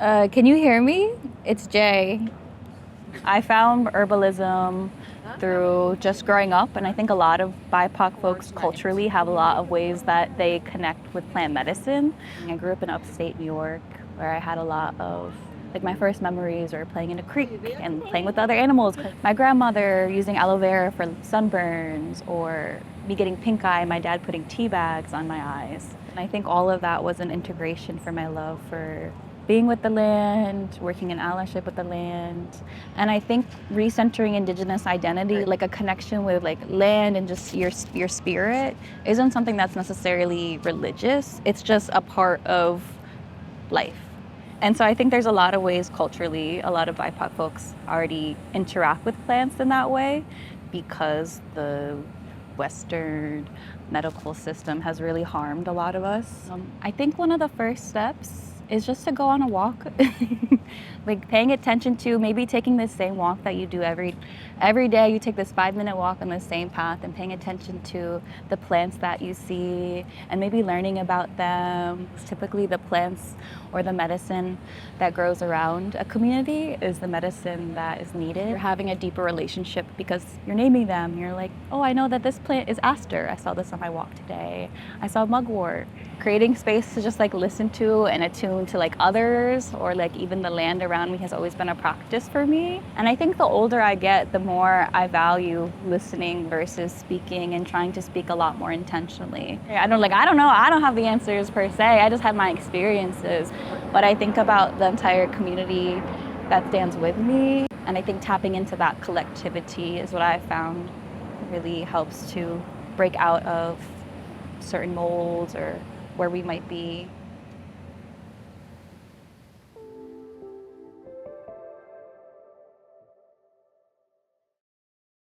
Can you hear me? It's Jay. I found herbalism through just growing up, and I think a lot of BIPOC folks culturally have a lot of ways that they connect with plant medicine. I grew up in upstate New York, where I had a lot of my first memories are playing in a creek and playing with other animals. My grandmother using aloe vera for sunburns, or me getting pink eye, my dad putting tea bags on my eyes. And I think all of that was an integration for my love for being with the land, working in allyship with the land. And I think recentering Indigenous identity, like a connection with land and just your spirit, isn't something that's necessarily religious. It's just a part of life. And so I think there's a lot of ways culturally, a lot of BIPOC folks already interact with plants in that way, because the Western medical system has really harmed a lot of us. I think one of the first steps is just to go on a walk. Like paying attention to maybe taking the same walk that you do every day. You take this 5-minute walk on the same path and paying attention to the plants that you see and maybe learning about them. Typically the plants or the medicine that grows around a community is the medicine that is needed. You're having a deeper relationship because you're naming them. You're like, oh, I know that this plant is aster. I saw this on my walk today. I saw mugwort. Creating space to just listen to and attune to others, or even the land around me, has always been a practice for me. And I think the older I get, the more I value listening versus speaking, and trying to speak a lot more intentionally. I don't know, I don't have the answers per se. I just have my experiences. But I think about the entire community that stands with me. And I think tapping into that collectivity is what I found really helps to break out of certain molds or where we might be